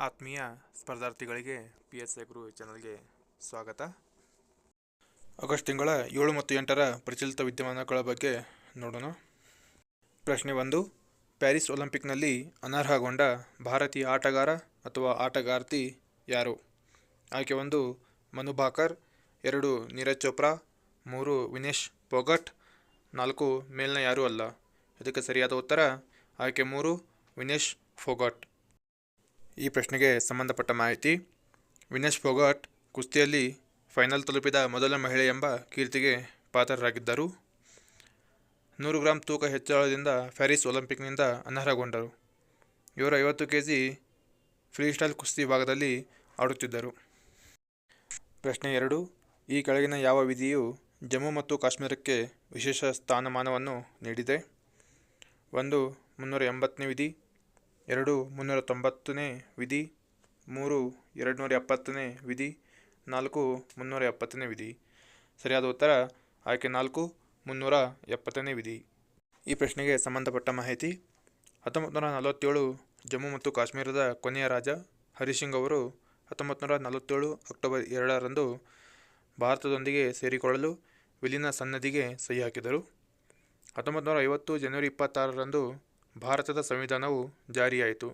ಆತ್ಮೀಯ ಸ್ಪರ್ಧಾರ್ಥಿಗಳಿಗೆ PSI ಗುರು ಚಾನಲ್ಗೆ ಸ್ವಾಗತ. ಆಗಸ್ಟ್ ತಿಂಗಳ 7 ಮತ್ತು 8ರ ಪ್ರಚಲಿತ ವಿದ್ಯಮಾನಗಳ ಬಗ್ಗೆ ನೋಡೋಣ. ಪ್ರಶ್ನೆ 1. ಪ್ಯಾರಿಸ್ ಒಲಿಂಪಿಕ್ನಲ್ಲಿ ಅನರ್ಹಗೊಂಡ ಭಾರತೀಯ ಆಟಗಾರ ಅಥವಾ ಆಟಗಾರ್ತಿ ಯಾರು? ಆಯ್ಕೆ 1 ಮನು ಭಾಕರ್, 2 ನೀರಜ್ ಚೋಪ್ರಾ, 3 ವಿನೇಶ್ ಫೋಗಟ್, 4 ಮೇಲ್ನ ಯಾರೂ ಅಲ್ಲ. ಇದಕ್ಕೆ ಸರಿಯಾದ ಉತ್ತರ ಆಯ್ಕೆ 3 ವಿನೇಶ್ ಫೋಗಟ್. ಈ ಪ್ರಶ್ನೆಗೆ ಸಂಬಂಧಪಟ್ಟ ಮಾಹಿತಿ. ವಿನೇಶ್ ಫೋಗಟ್ ಕುಸ್ತಿಯಲ್ಲಿ ಫೈನಲ್ ತಲುಪಿದ ಮೊದಲ ಮಹಿಳೆ ಎಂಬ ಕೀರ್ತಿಗೆ ಪಾತ್ರರಾಗಿದ್ದರು. 100 ಗ್ರಾಂ ತೂಕ ಹೆಚ್ಚಳದಿಂದ ಪ್ಯಾರಿಸ್ ಒಲಿಂಪಿಕ್ನಿಂದ ಅನರ್ಹಗೊಂಡರು. ಇವರು 50 kg ಫ್ರೀಸ್ಟೈಲ್ ಕುಸ್ತಿ ವಿಭಾಗದಲ್ಲಿ ಆಡುತ್ತಿದ್ದರು. ಪ್ರಶ್ನೆ 2. ಈ ಕೆಳಗಿನ ಯಾವ ವಿಧಿಯು ಜಮ್ಮು ಮತ್ತು ಕಾಶ್ಮೀರಕ್ಕೆ ವಿಶೇಷ ಸ್ಥಾನಮಾನವನ್ನು ನೀಡಿದೆ? 1 380ನೇ ವಿಧಿ, 2 390ನೇ ವಿಧಿ, 3 270ನೇ ವಿಧಿ, 4 370ನೇ ವಿಧಿ. ಸರಿಯಾದ ಉತ್ತರ ಆಯ್ಕೆ 4 370ನೇ ವಿಧಿ. ಈ ಪ್ರಶ್ನೆಗೆ ಸಂಬಂಧಪಟ್ಟ ಮಾಹಿತಿ. 1947 ಜಮ್ಮು ಮತ್ತು ಕಾಶ್ಮೀರದ ಕೊನೆಯ ರಾಜ ಹರಿಸಿಂಗ್ ಅವರು 1947 ಅಕ್ಟೋಬರ್ 2ರಂದು ಭಾರತದೊಂದಿಗೆ ಸೇರಿಕೊಳ್ಳಲು ವಿಲೀನ ಸನ್ನದ್ಧಿಗೆ ಸಹಿ ಹಾಕಿದರು. 1950 ಜನವರಿ 26ರಂದು ಭಾರತದ ಸಂವಿಧಾನವು ಜಾರಿಯಾಯಿತು.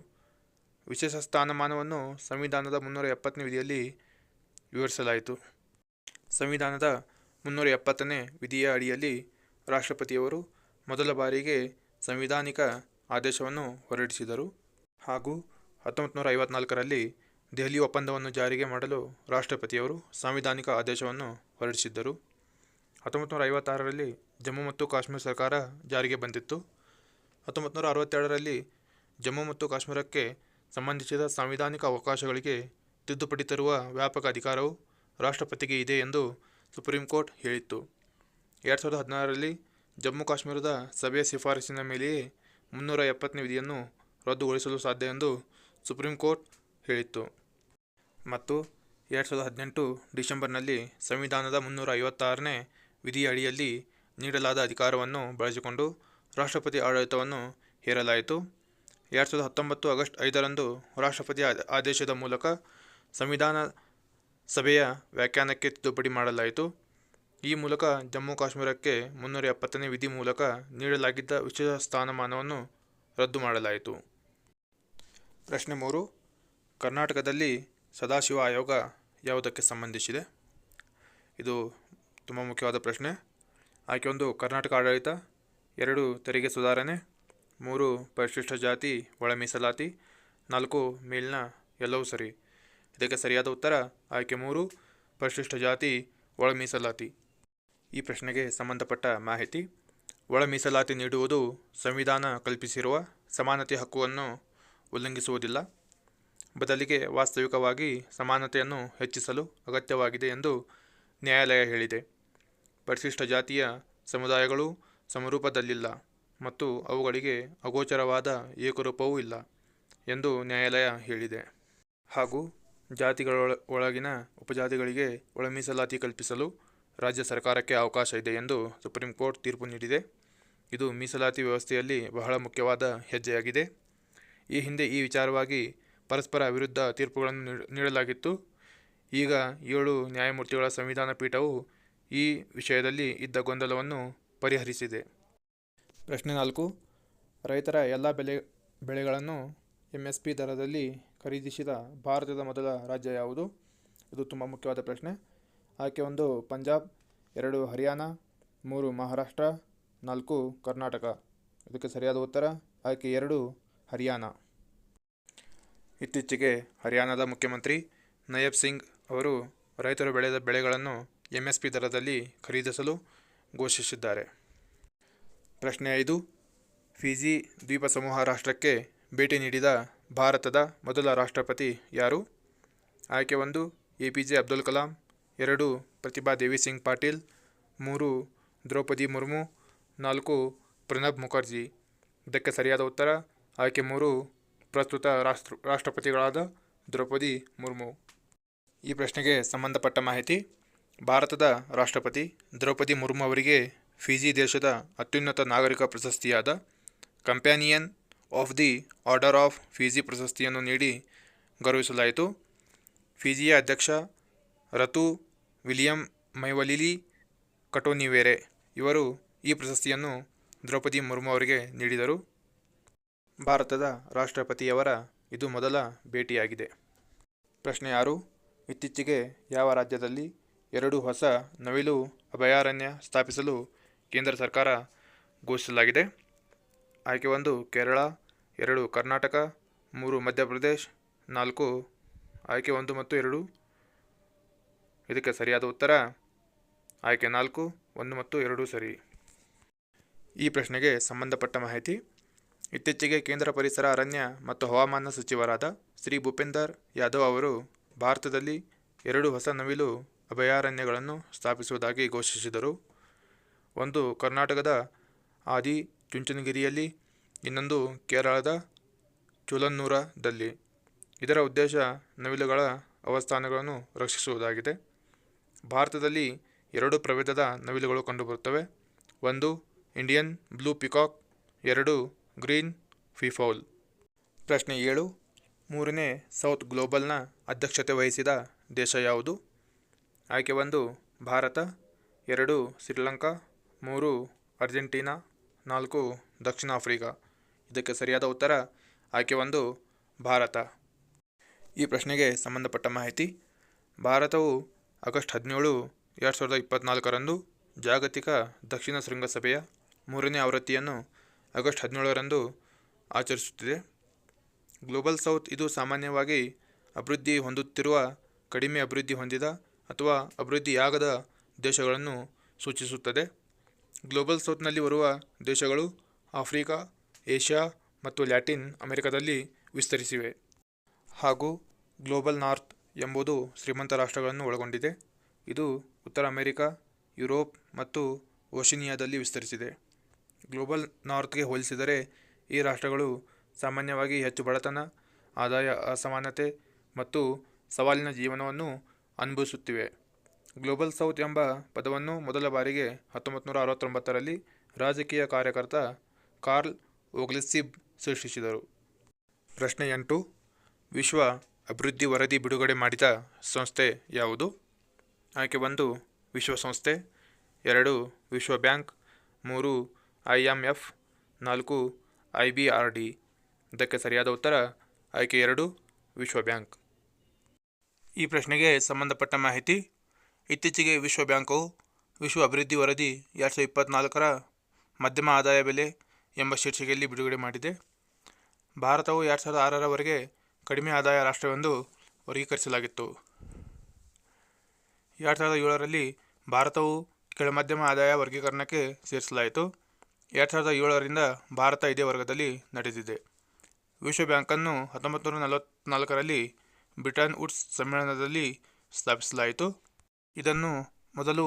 ವಿಶೇಷ ಸ್ಥಾನಮಾನವನ್ನು ಸಂವಿಧಾನದ 370ನೇ ವಿಧಿಯಲ್ಲಿ ವಿವರಿಸಲಾಯಿತು. ಸಂವಿಧಾನದ 370ನೇ ವಿಧಿಯ ಅಡಿಯಲ್ಲಿ ರಾಷ್ಟ್ರಪತಿಯವರು ಮೊದಲ ಬಾರಿಗೆ ಸಂವಿಧಾನಿಕ ಆದೇಶವನ್ನು ಹೊರಡಿಸಿದರು ಹಾಗೂ 1954ರಲ್ಲಿ ದೆಹಲಿ ಒಪ್ಪಂದವನ್ನು ಜಾರಿಗೆ ಮಾಡಲು ರಾಷ್ಟ್ರಪತಿಯವರು ಸಾಂವಿಧಾನಿಕ ಆದೇಶವನ್ನು ಹೊರಡಿಸಿದ್ದರು. 1956ರಲ್ಲಿ ಜಮ್ಮು ಮತ್ತು ಕಾಶ್ಮೀರ ಸರ್ಕಾರ ಜಾರಿಗೆ ಬಂದಿತ್ತು. 1962ರಲ್ಲಿ ಜಮ್ಮು ಮತ್ತು ಕಾಶ್ಮೀರಕ್ಕೆ ಸಂಬಂಧಿಸಿದ ಸಾಂವಿಧಾನಿಕ ಅವಕಾಶಗಳಿಗೆ ತಿದ್ದುಪಡಿ ತರುವ ವ್ಯಾಪಕ ಅಧಿಕಾರವು ರಾಷ್ಟ್ರಪತಿಗೆ ಇದೆ ಎಂದು ಸುಪ್ರೀಂ ಕೋರ್ಟ್ ಹೇಳಿತ್ತು. 2016ರಲ್ಲಿ ಜಮ್ಮು ಕಾಶ್ಮೀರದ ಸಭೆಯ ಶಿಫಾರಸಿನ ಮೇಲೆಯೇ 370ನೇ ವಿಧಿಯನ್ನು ರದ್ದುಗೊಳಿಸಲು ಸಾಧ್ಯ ಎಂದು ಸುಪ್ರೀಂ ಕೋರ್ಟ್ ಹೇಳಿತ್ತು. ಮತ್ತು 2018 ಡಿಸೆಂಬರ್ನಲ್ಲಿ ಸಂವಿಧಾನದ 356ನೇ ವಿಧಿಯ ಅಡಿಯಲ್ಲಿ ನೀಡಲಾದ ಅಧಿಕಾರವನ್ನು ಬಳಸಿಕೊಂಡು ರಾಷ್ಟ್ರಪತಿ ಆಡಳಿತವನ್ನು ಹೇರಲಾಯಿತು. 2019 ಆಗಸ್ಟ್ 5ರಂದು ರಾಷ್ಟ್ರಪತಿ ಆದೇಶದ ಮೂಲಕ ಸಂವಿಧಾನ ಸಭೆಯ ವ್ಯಾಖ್ಯಾನಕ್ಕೆ ತಿದ್ದುಪಡಿ ಮಾಡಲಾಯಿತು. ಈ ಮೂಲಕ ಜಮ್ಮು ಕಾಶ್ಮೀರಕ್ಕೆ 370ನೇ ವಿಧಿ ಮೂಲಕ ನೀಡಲಾಗಿದ್ದ ವಿಶೇಷ ಸ್ಥಾನಮಾನವನ್ನು ರದ್ದು ಮಾಡಲಾಯಿತು. ಪ್ರಶ್ನೆ 3. ಕರ್ನಾಟಕದಲ್ಲಿ ಸದಾಶಿವ ಆಯೋಗ ಯಾವುದಕ್ಕೆ ಸಂಬಂಧಿಸಿದೆ? ಇದು ತುಂಬ ಮುಖ್ಯವಾದ ಪ್ರಶ್ನೆ. ಆಯ್ಕೆ 1 ಕರ್ನಾಟಕ ಆಡಳಿತ, 2 ತೆರಿಗೆ ಸುಧಾರಣೆ, 3 ಪರಿಶಿಷ್ಟ ಜಾತಿ ಒಳ ಮೀಸಲಾತಿ, 4 ಮೇಲಿನ ಎಲ್ಲವೂ ಸರಿ. ಇದಕ್ಕೆ ಸರಿಯಾದ ಉತ್ತರ ಆಯ್ಕೆ 3 ಪರಿಶಿಷ್ಟ ಜಾತಿ ಒಳ ಮೀಸಲಾತಿ. ಈ ಪ್ರಶ್ನೆಗೆ ಸಂಬಂಧಪಟ್ಟ ಮಾಹಿತಿ. ಒಳ ಮೀಸಲಾತಿ ನೀಡುವುದು ಸಂವಿಧಾನ ಕಲ್ಪಿಸಿರುವ ಸಮಾನತೆ ಹಕ್ಕುವನ್ನು ಉಲ್ಲಂಘಿಸುವುದಿಲ್ಲ. ಬದಲಿಗೆ ವಾಸ್ತವಿಕವಾಗಿ ಸಮಾನತೆಯನ್ನು ಹೆಚ್ಚಿಸಲು ಅಗತ್ಯವಾಗಿದೆ ಎಂದು ನ್ಯಾಯಾಲಯ ಹೇಳಿದೆ. ಪರಿಶಿಷ್ಟ ಜಾತಿಯ ಸಮುದಾಯಗಳು ಸಮರೂಪದಲ್ಲಿಲ್ಲ ಮತ್ತು ಅವುಗಳಿಗೆ ಅಗೋಚರವಾದ ಏಕರೂಪವೂ ಇಲ್ಲ ಎಂದು ನ್ಯಾಯಾಲಯ ಹೇಳಿದೆ. ಹಾಗೂ ಜಾತಿಗಳೊಳಗಿನ ಉಪಜಾತಿಗಳಿಗೆ ಒಳ ಮೀಸಲಾತಿ ಕಲ್ಪಿಸಲು ರಾಜ್ಯ ಸರ್ಕಾರಕ್ಕೆ ಅವಕಾಶ ಇದೆ ಎಂದು ಸುಪ್ರೀಂ ಕೋರ್ಟ್ ತೀರ್ಪು ನೀಡಿದೆ. ಇದು ಮೀಸಲಾತಿ ವ್ಯವಸ್ಥೆಯಲ್ಲಿ ಬಹಳ ಮುಖ್ಯವಾದ ಹೆಜ್ಜೆಯಾಗಿದೆ. ಈ ಹಿಂದೆ ಈ ವಿಚಾರವಾಗಿ ಪರಸ್ಪರ ವಿರುದ್ಧ ತೀರ್ಪುಗಳನ್ನು ನೀಡಲಾಗಿತ್ತು. ಈಗ 7 ನ್ಯಾಯಮೂರ್ತಿಗಳ ಸಂವಿಧಾನ ಪೀಠವು ಈ ವಿಷಯದಲ್ಲಿ ಇದ್ದ ಗೊಂದಲವನ್ನು ಪರಿಹರಿಸಿದೆ. ಪ್ರಶ್ನೆ 4. ರೈತರ ಎಲ್ಲ ಬೆಳೆಗಳನ್ನು MSP ದರದಲ್ಲಿ ಖರೀದಿಸಿದ ಭಾರತದ ಮೊದಲ ರಾಜ್ಯ ಯಾವುದು? ಇದು ತುಂಬ ಮುಖ್ಯವಾದ ಪ್ರಶ್ನೆ. ಆಯ್ಕೆ 1 ಪಂಜಾಬ್, 2 ಹರಿಯಾಣ, 3 ಮಹಾರಾಷ್ಟ್ರ, 4 ಕರ್ನಾಟಕ. ಇದಕ್ಕೆ ಸರಿಯಾದ ಉತ್ತರ ಆಯ್ಕೆ 2 ಹರಿಯಾಣ. ಇತ್ತೀಚೆಗೆ ಹರಿಯಾಣದ ಮುಖ್ಯಮಂತ್ರಿ ನಯಬ್ ಸಿಂಗ್ ಅವರು ರೈತರು ಬೆಳೆದ ಬೆಳೆಗಳನ್ನು MSP ದರದಲ್ಲಿ ಖರೀದಿಸಲು ಘೋಷಿಸಿದ್ದಾರೆ. ಪ್ರಶ್ನೆ 5. ಫಿಜಿ ದ್ವೀಪ ಸಮೂಹ ರಾಷ್ಟ್ರಕ್ಕೆ ಭೇಟಿ ನೀಡಿದ ಭಾರತದ ಮೊದಲ ರಾಷ್ಟ್ರಪತಿ ಯಾರು? ಆಯ್ಕೆ 1 APJ ಅಬ್ದುಲ್ ಕಲಾಂ, 2 ಪ್ರತಿಭಾ ದೇವಿ ಸಿಂಗ್ ಪಾಟೀಲ್, 3 ದ್ರೌಪದಿ ಮುರ್ಮು, 4 ಪ್ರಣಬ್ ಮುಖರ್ಜಿ. ಇದಕ್ಕೆ ಸರಿಯಾದ ಉತ್ತರ ಆಯ್ಕೆ 3 ಪ್ರಸ್ತುತ ರಾಷ್ಟ್ರಪತಿಗಳಾದ ದ್ರೌಪದಿ ಮುರ್ಮು. ಈ ಪ್ರಶ್ನೆಗೆ ಸಂಬಂಧಪಟ್ಟ ಮಾಹಿತಿ. ಭಾರತದ ರಾಷ್ಟ್ರಪತಿ ದ್ರೌಪದಿ ಮುರ್ಮು ಅವರಿಗೆ ಫಿಜಿ ದೇಶದ ಅತ್ಯುನ್ನತ ನಾಗರಿಕ ಪ್ರಶಸ್ತಿಯಾದ companion of the order of Fiji ಪ್ರಶಸ್ತಿಯನ್ನು ನೀಡಿ ಗೌರವಿಸಲಾಯಿತು. ಫಿಜಿಯ ಅಧ್ಯಕ್ಷ ರತು ವಿಲಿಯಂ ಮೈವಲಿಲಿ ಕಟೋನಿವೇರೆ ಇವರು ಈ ಪ್ರಶಸ್ತಿಯನ್ನು ದ್ರೌಪದಿ ಮುರ್ಮು ಅವರಿಗೆ ನೀಡಿದರು. ಭಾರತದ ರಾಷ್ಟ್ರಪತಿಯವರ ಇದು ಮೊದಲ ಭೇಟಿಯಾಗಿದೆ. ಪ್ರಶ್ನೆ 6. ಇತ್ತೀಚೆಗೆ ಯಾವ ರಾಜ್ಯದಲ್ಲಿ 2 ಹೊಸ ನವಿಲು ಅಭಯಾರಣ್ಯ ಸ್ಥಾಪಿಸಲು ಕೇಂದ್ರ ಸರ್ಕಾರ ಘೋಷಿಸಲಾಗಿದೆ? ಆಯ್ಕೆ 1 ಕೇರಳ, 2 ಕರ್ನಾಟಕ, 3 ಮಧ್ಯಪ್ರದೇಶ್, 4 ಆಯ್ಕೆ 1 ಮತ್ತು 2. ಇದಕ್ಕೆ ಸರಿಯಾದ ಉತ್ತರ ಆಯ್ಕೆ 4, 1 ಮತ್ತು 2 ಸರಿ. ಈ ಪ್ರಶ್ನೆಗೆ ಸಂಬಂಧಪಟ್ಟ ಮಾಹಿತಿ. ಇತ್ತೀಚೆಗೆ ಕೇಂದ್ರ ಪರಿಸರ, ಅರಣ್ಯ ಮತ್ತು ಹವಾಮಾನ ಸಚಿವರಾದ ಶ್ರೀ ಭೂಪೇಂದರ್ ಯಾದವ್ ಅವರು ಭಾರತದಲ್ಲಿ 2 ಹೊಸ ನವಿಲು ಅಭಯಾರಣ್ಯಗಳನ್ನು ಸ್ಥಾಪಿಸುವುದಾಗಿ ಘೋಷಿಸಿದರು. ಒಂದು ಕರ್ನಾಟಕದ ಆದಿ ಚುಂಚನಗಿರಿಯಲ್ಲಿ, ಇನ್ನೊಂದು ಕೇರಳದ ಚೋಲನ್ನೂರದಲ್ಲಿ. ಇದರ ಉದ್ದೇಶ ನವಿಲುಗಳ ಆವಾಸಸ್ಥಾನಗಳನ್ನು ರಕ್ಷಿಸುವುದಾಗಿದೆ. ಭಾರತದಲ್ಲಿ 2 ಪ್ರಭೇದದ ನವಿಲುಗಳು ಕಂಡುಬರುತ್ತವೆ. 1 ಇಂಡಿಯನ್ ಬ್ಲೂ ಪಿಕಾಕ್, 2 ಗ್ರೀನ್ ಫೀಫೌಲ್. ಪ್ರಶ್ನೆ 7. 3ನೇ ಸೌತ್ ಗ್ಲೋಬಲ್ನ ಅಧ್ಯಕ್ಷತೆ ವಹಿಸಿದ ದೇಶ ಯಾವುದು? ಆಯ್ಕೆ 1 ಭಾರತ, 2 ಶ್ರೀಲಂಕಾ, 3 ಅರ್ಜೆಂಟೀನಾ, 4 ದಕ್ಷಿಣ ಆಫ್ರಿಕಾ. ಇದಕ್ಕೆ ಸರಿಯಾದ ಉತ್ತರ ಆಯ್ಕೆ 1 ಭಾರತ. ಈ ಪ್ರಶ್ನೆಗೆ ಸಂಬಂಧಪಟ್ಟ ಮಾಹಿತಿ. ಭಾರತವು ಆಗಸ್ಟ್ 17, 2024ರಂದು ಜಾಗತಿಕ ದಕ್ಷಿಣ ಶೃಂಗಸಭೆಯ 3ನೇ ಆವೃತ್ತಿಯನ್ನು ಆಗಸ್ಟ್ 17ರಂದು ಆಚರಿಸುತ್ತಿದೆ. ಗ್ಲೋಬಲ್ ಸೌತ್ ಇದು ಸಾಮಾನ್ಯವಾಗಿ ಅಭಿವೃದ್ಧಿ ಹೊಂದುತ್ತಿರುವ, ಕಡಿಮೆ ಅಭಿವೃದ್ಧಿ ಹೊಂದಿದ ಅಥವಾ ಅಭಿವೃದ್ಧಿಯಾಗದ ದೇಶಗಳನ್ನು ಸೂಚಿಸುತ್ತದೆ. ಗ್ಲೋಬಲ್ ಸೌತ್ನಲ್ಲಿ ಬರುವ ದೇಶಗಳು ಆಫ್ರಿಕಾ, ಏಷ್ಯಾ ಮತ್ತು ಲ್ಯಾಟಿನ್ ಅಮೆರಿಕದಲ್ಲಿ ವಿಸ್ತರಿಸಿವೆ. ಹಾಗೂ ಗ್ಲೋಬಲ್ ನಾರ್ತ್ ಎಂಬುದು ಶ್ರೀಮಂತ ರಾಷ್ಟ್ರಗಳನ್ನು ಒಳಗೊಂಡಿದೆ. ಇದು ಉತ್ತರ ಅಮೆರಿಕ, ಯುರೋಪ್ ಮತ್ತು ಓಷಿನಿಯಾದಲ್ಲಿ ವಿಸ್ತರಿಸಿದೆ. ಗ್ಲೋಬಲ್ ನಾರ್ತ್ಗೆ ಹೋಲಿಸಿದರೆ ಈ ರಾಷ್ಟ್ರಗಳು ಸಾಮಾನ್ಯವಾಗಿ ಹೆಚ್ಚು ಬಡತನ, ಆದಾಯ ಅಸಮಾನತೆ ಮತ್ತು ಸವಾಲಿನ ಜೀವನವನ್ನು ಅನುಭವಿಸುತ್ತಿವೆ. ಗ್ಲೋಬಲ್ ಸೌತ್ ಎಂಬ ಪದವನ್ನು ಮೊದಲ ಬಾರಿಗೆ 1969ರಲ್ಲಿ ರಾಜಕೀಯ ಕಾರ್ಯಕರ್ತ ಕಾರ್ಲ್ ವೋಗ್ಲೆಸಿಬ್ ಸೃಷ್ಟಿಸಿದರು. ಪ್ರಶ್ನೆ 8. ವಿಶ್ವ ಅಭಿವೃದ್ಧಿ ವರದಿ ಬಿಡುಗಡೆ ಮಾಡಿದ ಸಂಸ್ಥೆ ಯಾವುದು? ಆಯ್ಕೆ 1 ವಿಶ್ವಸಂಸ್ಥೆ, 2 ವಿಶ್ವ ಬ್ಯಾಂಕ್, 3 IMF, 4 IBRD. ಇದಕ್ಕೆ ಸರಿಯಾದ ಉತ್ತರ ಆಯ್ಕೆ 2 ವಿಶ್ವ ಬ್ಯಾಂಕ್. ಈ ಪ್ರಶ್ನೆಗೆ ಸಂಬಂಧಪಟ್ಟ ಮಾಹಿತಿ. ಇತ್ತೀಚೆಗೆ ವಿಶ್ವ ಬ್ಯಾಂಕವು ವಿಶ್ವ ಅಭಿವೃದ್ಧಿ ವರದಿ 2024ರ ಮಧ್ಯಮ ಆದಾಯ ಬೆಲೆ ಎಂಬ ಶೀರ್ಷಿಕೆಯಲ್ಲಿ ಬಿಡುಗಡೆ ಮಾಡಿದೆ. ಭಾರತವು 2006ರವರೆಗೆ ಕಡಿಮೆ ಆದಾಯ ರಾಷ್ಟ್ರವೆಂದು ವರ್ಗೀಕರಿಸಲಾಗಿತ್ತು. 2007ರಲ್ಲಿ ಭಾರತವು ಕೆಳಮಧ್ಯಮ ಆದಾಯ ವರ್ಗೀಕರಣಕ್ಕೆ ಸೇರಿಸಲಾಯಿತು. 2007ರಿಂದ ಭಾರತ ಇದೇ ವರ್ಗದಲ್ಲಿ ನಡೆದಿದೆ. ವಿಶ್ವ ಬ್ಯಾಂಕನ್ನು 1944ರಲ್ಲಿ ಬ್ರಿಟನ್ ವುಡ್ಸ್ ಸಮ್ಮೇಳನದಲ್ಲಿ ಸ್ಥಾಪಿಸಲಾಯಿತು. ಇದನ್ನು ಮೊದಲು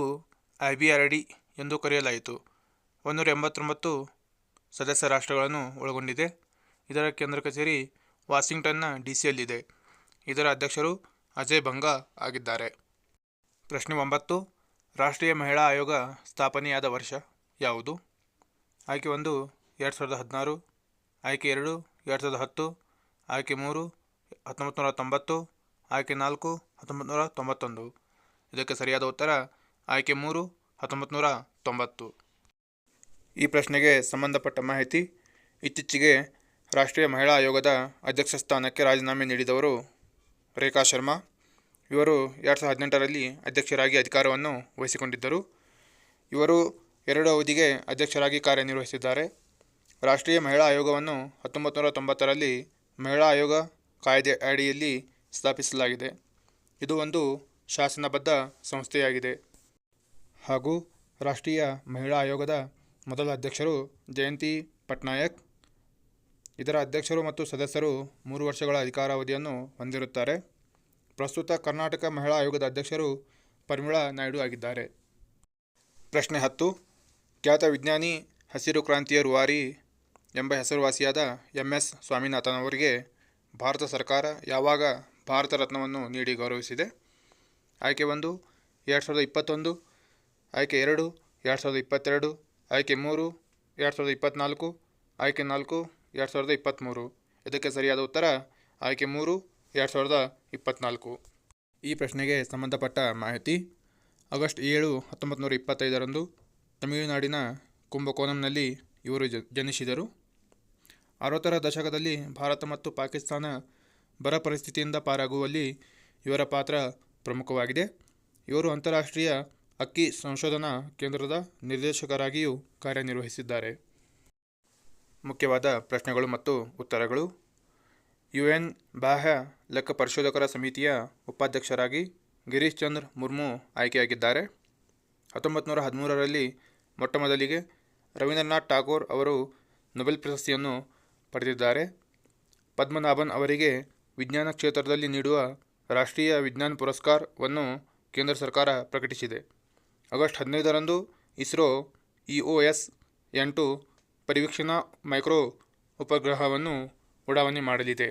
IBRD ಎಂದು ಕರೆಯಲಾಯಿತು. 189 ಸದಸ್ಯ ರಾಷ್ಟ್ರಗಳನ್ನು ಒಳಗೊಂಡಿದೆ. ಇದರ ಕೇಂದ್ರ ಕಚೇರಿ ವಾಷಿಂಗ್ಟನ್ನ DCಯಲ್ಲಿದೆ. ಇದರ ಅಧ್ಯಕ್ಷರು ಅಜಯ್ ಬಂಗಾ ಆಗಿದ್ದಾರೆ. ಪ್ರಶ್ನೆ 9. ರಾಷ್ಟ್ರೀಯ ಮಹಿಳಾ ಆಯೋಗ ಸ್ಥಾಪನೆಯಾದ ವರ್ಷ ಯಾವುದು? ಆಯ್ಕೆ 1 2016, ಆಯ್ಕೆ 2 2010, ಆಯ್ಕೆ 3 1990, ಆಯ್ಕೆ 4 1991. ಇದಕ್ಕೆ ಸರಿಯಾದ ಉತ್ತರ ಆಯ್ಕೆ 3 1990. ಈ ಪ್ರಶ್ನೆಗೆ ಸಂಬಂಧಪಟ್ಟ ಮಾಹಿತಿ. ಇತ್ತೀಚೆಗೆ ರಾಷ್ಟ್ರೀಯ ಮಹಿಳಾ ಆಯೋಗದ ಅಧ್ಯಕ್ಷ ಸ್ಥಾನಕ್ಕೆ ರಾಜೀನಾಮೆ ನೀಡಿದವರು ರೇಖಾ ಶರ್ಮಾ. ಇವರು 2018ರಲ್ಲಿ ಅಧ್ಯಕ್ಷರಾಗಿ ಅಧಿಕಾರವನ್ನು ವಹಿಸಿಕೊಂಡಿದ್ದರು. ಇವರು 2 ಅವಧಿಗೆ ಅಧ್ಯಕ್ಷರಾಗಿ ಕಾರ್ಯನಿರ್ವಹಿಸಿದ್ದಾರೆ. ರಾಷ್ಟ್ರೀಯ ಮಹಿಳಾ ಆಯೋಗವನ್ನು 1990ರಲ್ಲಿ ಮಹಿಳಾ ಆಯೋಗ ಕಾಯ್ದೆ ಅಡಿಯಲ್ಲಿ ಸ್ಥಾಪಿಸಲಾಗಿದೆ. ಇದು ಒಂದು ಶಾಸನಬದ್ಧ ಸಂಸ್ಥೆಯಾಗಿದೆ. ಹಾಗೂ ರಾಷ್ಟ್ರೀಯ ಮಹಿಳಾ ಆಯೋಗದ ಮೊದಲ ಅಧ್ಯಕ್ಷರು ಜಯಂತಿ ಪಟ್ನಾಯಕ್. ಇದರ ಅಧ್ಯಕ್ಷರು ಮತ್ತು ಸದಸ್ಯರು 3 ವರ್ಷಗಳ ಅಧಿಕಾರಾವಧಿಯನ್ನು ಹೊಂದಿರುತ್ತಾರೆ. ಪ್ರಸ್ತುತ ಕರ್ನಾಟಕ ಮಹಿಳಾ ಆಯೋಗದ ಅಧ್ಯಕ್ಷರು ಪರ್ಮಿಳಾ ನಾಯ್ಡು ಆಗಿದ್ದಾರೆ. ಪ್ರಶ್ನೆ 10. ಖ್ಯಾತ ವಿಜ್ಞಾನಿ, ಹಸಿರು ಕ್ರಾಂತಿಯ ರೂವಾರಿ ಎಂಬ ಹೆಸರುವಾಸಿಯಾದ MS ಸ್ವಾಮಿನಾಥನ್ ಅವರಿಗೆ ಭಾರತ ಸರ್ಕಾರ ಯಾವಾಗ ಭಾರತ ರತ್ನವನ್ನು ನೀಡಿ ಗೌರವಿಸಿದೆ? ಆಯ್ಕೆ 1 2021, ಆಯ್ಕೆ 2 2022, ಆಯ್ಕೆ 3 2024, ಆಯ್ಕೆ 4 2023. ಇದಕ್ಕೆ ಸರಿಯಾದ ಉತ್ತರ ಆಯ್ಕೆ 3 2024. ಈ ಪ್ರಶ್ನೆಗೆ ಸಂಬಂಧಪಟ್ಟ ಮಾಹಿತಿ. ಆಗಸ್ಟ್ 7, 1925ರಂದು ತಮಿಳುನಾಡಿನ ಕುಂಭಕೋಣಂನಲ್ಲಿ ಇವರು ಜನಿಸಿದರು. 60ರ ದಶಕದಲ್ಲಿ ಭಾರತ ಮತ್ತು ಪಾಕಿಸ್ತಾನ ಬರ ಪರಿಸ್ಥಿತಿಯಿಂದ ಪಾರಾಗುವಲ್ಲಿ ಇವರ ಪಾತ್ರ ಪ್ರಮುಖವಾಗಿದೆ. ಇವರು ಅಂತಾರಾಷ್ಟ್ರೀಯ ಅಕ್ಕಿ ಸಂಶೋಧನಾ ಕೇಂದ್ರದ ನಿರ್ದೇಶಕರಾಗಿಯೂ ಕಾರ್ಯನಿರ್ವಹಿಸಿದ್ದಾರೆ. ಮುಖ್ಯವಾದ ಪ್ರಶ್ನೆಗಳು ಮತ್ತು ಉತ್ತರಗಳು. UN ಬಾಹ್ಯ ಲೆಕ್ಕ ಪರಿಶೋಧಕರ ಸಮಿತಿಯ ಉಪಾಧ್ಯಕ್ಷರಾಗಿ ಗಿರೀಶ್ ಚಂದ್ರ ಮುರ್ಮು ಆಯ್ಕೆಯಾಗಿದ್ದಾರೆ. 1913ರಲ್ಲಿ ಮೊಟ್ಟಮೊದಲಿಗೆ ರವೀಂದ್ರನಾಥ್ ಠಾಗೋರ್ ಅವರು ನೊಬೆಲ್ ಪ್ರಶಸ್ತಿಯನ್ನು ಪಡೆದಿದ್ದಾರೆ. ಪದ್ಮನಾಭನ್ ಅವರಿಗೆ ವಿಜ್ಞಾನ ಕ್ಷೇತ್ರದಲ್ಲಿ ನೀಡುವ ರಾಷ್ಟ್ರೀಯ ವಿಜ್ಞಾನ ಪುರಸ್ಕಾರವನ್ನು ಕೇಂದ್ರ ಸರ್ಕಾರ ಪ್ರಕಟಿಸಿದೆ. ಆಗಸ್ಟ್ 15ರಂದು ಇಸ್ರೋ EOS-8 ಪರಿವೀಕ್ಷಣಾ ಮೈಕ್ರೋ ಉಪಗ್ರಹವನ್ನು ಉಡಾವಣೆ ಮಾಡಲಿದೆ.